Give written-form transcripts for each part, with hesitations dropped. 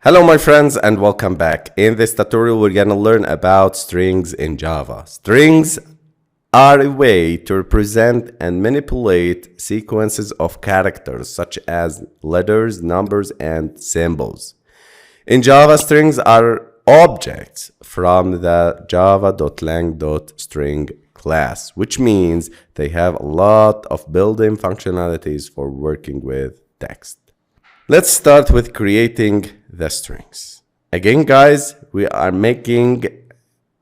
Hello my friends and welcome back. In this tutorial we're gonna learn about strings in Java. Strings are a way to represent and manipulate sequences of characters such as letters, numbers, and symbols. In Java, strings are objects from the java.lang.string class, which means they have a lot of built-in functionalities for working with text. Let's start with creating the strings. Again, guys, we are making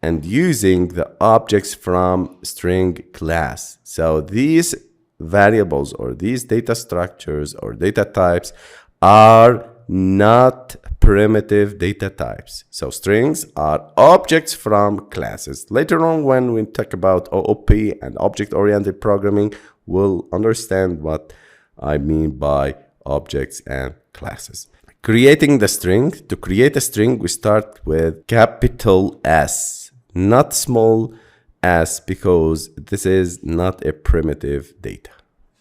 and using the objects from string class. So these variables or these data structures or data types are not primitive data types. So strings are objects from classes. Later on, when we talk about OOP and object-oriented programming, we'll understand what I mean by objects and classes. Creating the string. To create a string, we start with capital S, not small s, because this is not a primitive data.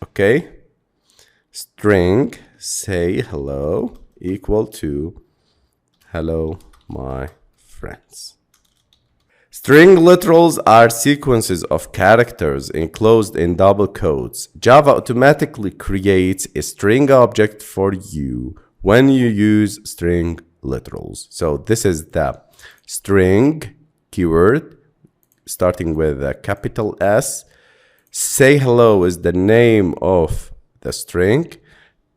Okay? String say hello equal to hello my friends. String literals are sequences of characters enclosed in double quotes. Java automatically creates a string object for you when you use string literals. So this is the string keyword starting with a capital S. Say hello is the name of the string,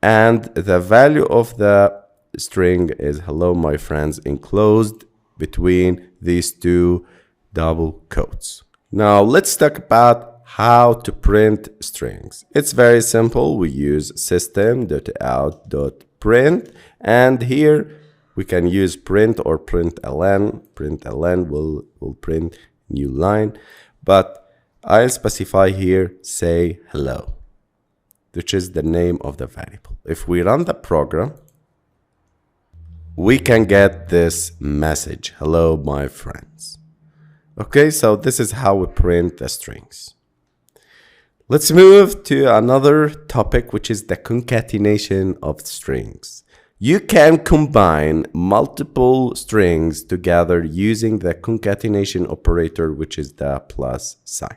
and the value of the string is hello my friends, enclosed between these two double quotes. Now let's talk about how to print strings. It's very simple. We use system.out.print, and here we can use print or println. Println will print new line, but I'll specify here say hello, which is the name of the variable. If we run the program, we can get this message, hello my friends. Okay, so this is how we print the strings. Let's move to another topic, which is the concatenation of strings. You can combine multiple strings together using the concatenation operator, which is the plus sign.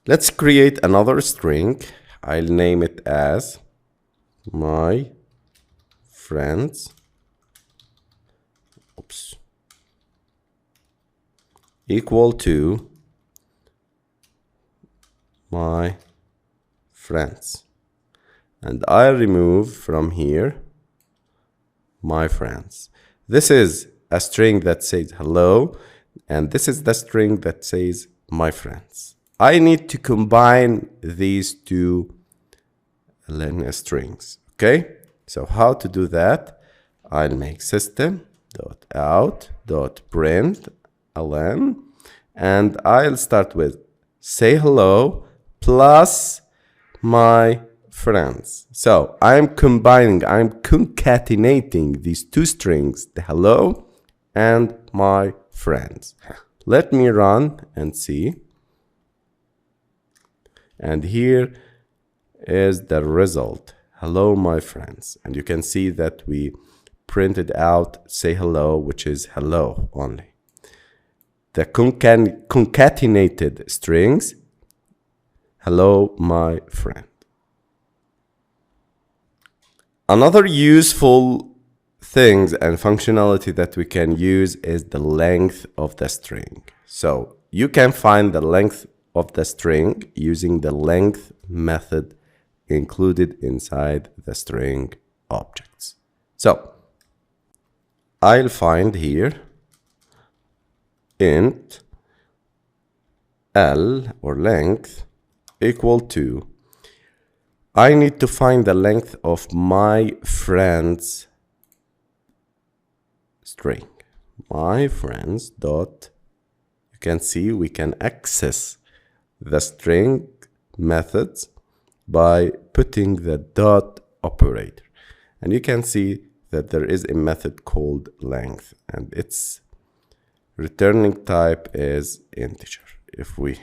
Let's create another string. I'll name it as my friends. Equal to my friends, and I remove from here my friends. This is a string that says hello, and this is the string that says my friends. I need to combine these two strings. Okay, so how to do that? I'll make system.out.println, and I'll start with say hello plus my friends. So I'm concatenating these two strings, the hello and my friends. Let me run and see. And here is the result, hello my friends. And you can see that we printed out say hello, which is hello only. The concatenated strings, hello my friend. Another useful things and functionality that we can use is the length of the string. So you can find the length of the string using the length method included inside the string objects. So I'll find here int L or length equal to, I need to find the length of my friends string. My friends dot, you can see we can access the string methods by putting the dot operator. And you can see that there is a method called length, and its returning type is integer. If we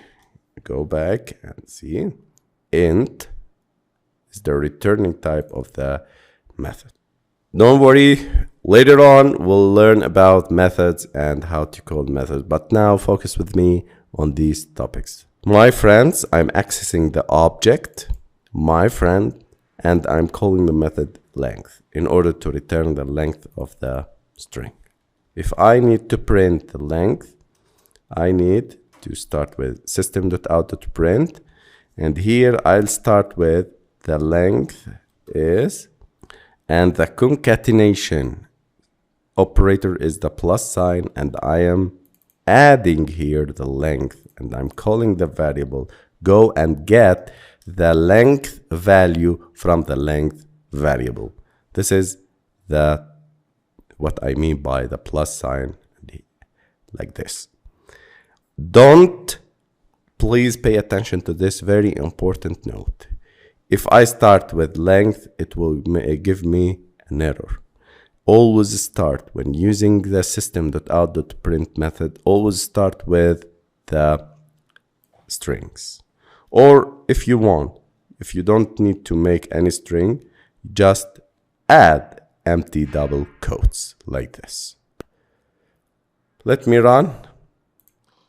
go back and see, int is the returning type of the method. Don't worry, later on we'll learn about methods and how to code methods, but now focus with me on these topics. My friends, I'm accessing the object, my friend, and I'm calling the method length in order to return the length of the string. If I need to print the length, I need to start with system.out.print, and here I'll start with the length is, and the concatenation operator is the plus sign, and I am adding here the length, and I'm calling the variable go and get the length value from the length variable. This is the what I mean by the plus sign, like this. Please pay attention to this very important note. If I start with length, it will give me an error. Always start when using the system.out.print method, always start with the strings. Or if you want, if you don't need to make any string, just add empty double quotes like this. Let me run.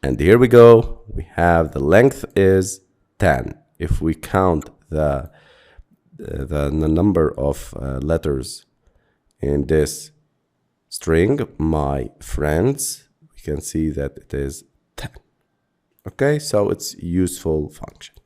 And here we go. We have the length is 10. If we count the number of letters in this string, my friends, we can see that it is 10. Okay, so it's a useful function.